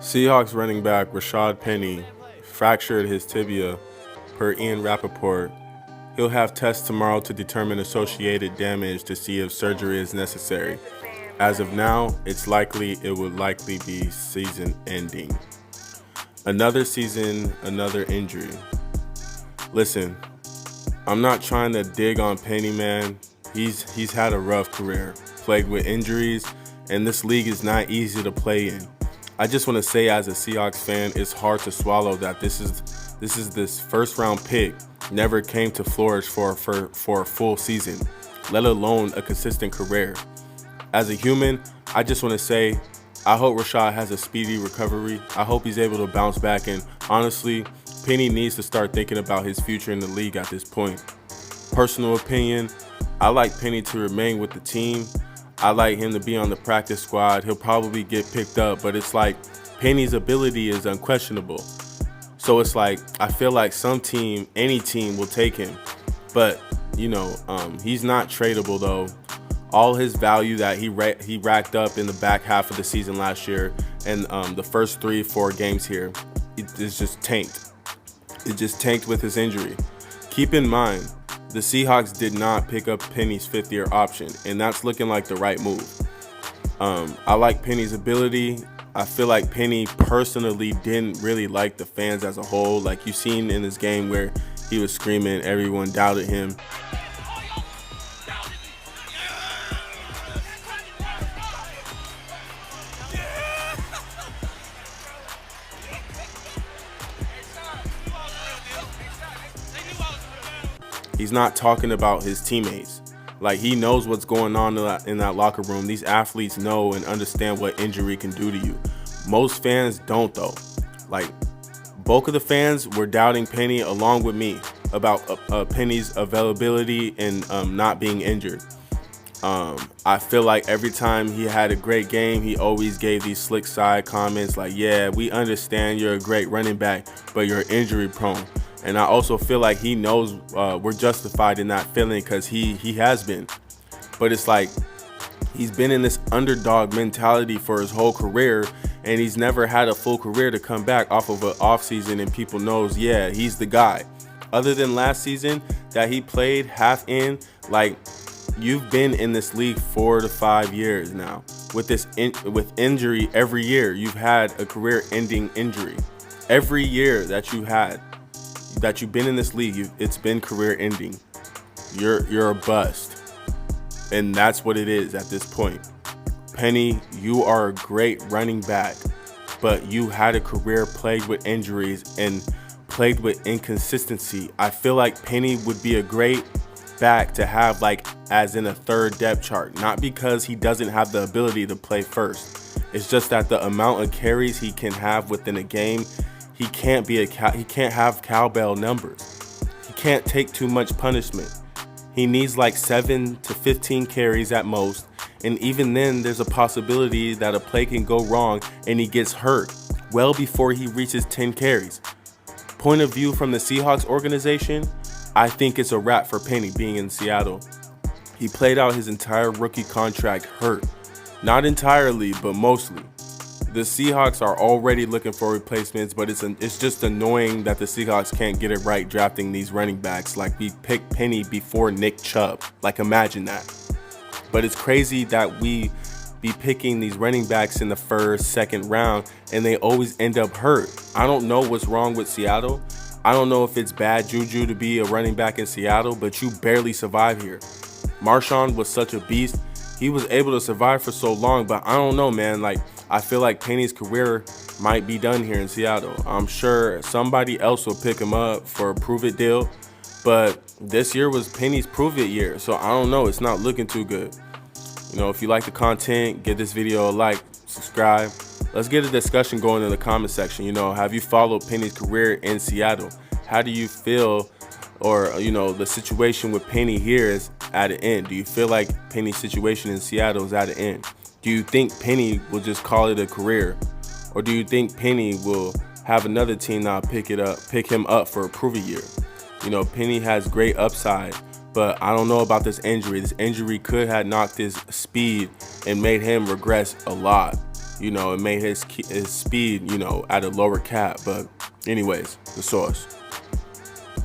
Seahawks running back Rashad Penny fractured his tibia, per Ian Rappaport. He'll have tests tomorrow to determine associated damage to see if surgery is necessary. As of now, it would likely be season ending. Another season, another injury. Listen, I'm not trying to dig on Penny, man. He's had a rough career, plagued with injuries, and this league is not easy to play in. I just want to say, as a Seahawks fan, it's hard to swallow that this first round pick never came to flourish for a full season, let alone a consistent career. As a human, I just want to say I hope Rashad has a speedy recovery. I hope he's able to bounce back, and honestly, Penny needs to start thinking about his future in the league at this point. Personal opinion, I like Penny to remain with the team. I like him to be on the practice squad. He'll probably get picked up, but it's like Penny's ability is unquestionable. So it's like I feel like any team will take him. But, he's not tradable though. All his value that he racked up in the back half of the season last year and the first 3-4 games here, it is just tanked. It just tanked with his injury. Keep in mind, the Seahawks did not pick up Penny's fifth-year option, and that's looking like the right move. I like Penny's ability. I feel like Penny personally didn't really like the fans as a whole. Like you've seen in this game where he was screaming, everyone doubted him. He's not talking about his teammates. Like he knows what's going on in that locker room. These athletes know and understand what injury can do to you. Most fans don't though. Like bulk of the fans were doubting Penny along with me about Penny's availability and not being injured. I feel like every time he had a great game, he always gave these slick side comments like, yeah, we understand you're a great running back, but you're injury prone. And I also feel like he knows we're justified in that feeling because he has been. But it's like he's been in this underdog mentality for his whole career, and he's never had a full career to come back off of an offseason and people knows, yeah, he's the guy. Other than last season that he played half in, like you've been in this league 4 to 5 years now. With injury every year, you've had a career-ending injury. Every year that you've been in this league, it's been career-ending. You're a bust, and that's what it is at this point. Penny, you are a great running back, but you had a career plagued with injuries and plagued with inconsistency. I feel like Penny would be a great back to have like as in a third depth chart, not because he doesn't have the ability to play first. It's just that the amount of carries he can have within a game, he can't have cowbell numbers. He can't take too much punishment. He needs like 7 to 15 carries at most, and even then there's a possibility that a play can go wrong and he gets hurt well before he reaches 10 carries. Point of view from the Seahawks organization, I think it's a wrap for Penny being in Seattle. He played out his entire rookie contract hurt. Not entirely, but mostly. The Seahawks are already looking for replacements, but it's just annoying that the Seahawks can't get it right drafting these running backs. Like we picked Penny before Nick Chubb. Like imagine that. But it's crazy that we be picking these running backs in the first, second round, and they always end up hurt. I don't know what's wrong with Seattle. I don't know if it's bad juju to be a running back in Seattle, but you barely survive here. Marshawn was such a beast. He was able to survive for so long, but I don't know, man. Like, I feel like Penny's career might be done here in Seattle. I'm sure somebody else will pick him up for a prove-it deal, but this year was Penny's prove-it year, so I don't know. It's not looking too good. If you like the content, give this video a like, subscribe. Let's get a discussion going in the comment section. Have you followed Penny's career in Seattle? How do you feel, or the situation with Penny here is at an end? Do you feel like Penny's situation in Seattle is at an end? Do you think Penny will just call it a career, or do you think Penny will have another team now pick him up for a prove-it year? Penny has great upside, but I don't know about this injury. This injury could have knocked his speed and made him regress a lot. You know, it made his speed, you know, at a lower cap. But anyways, the source.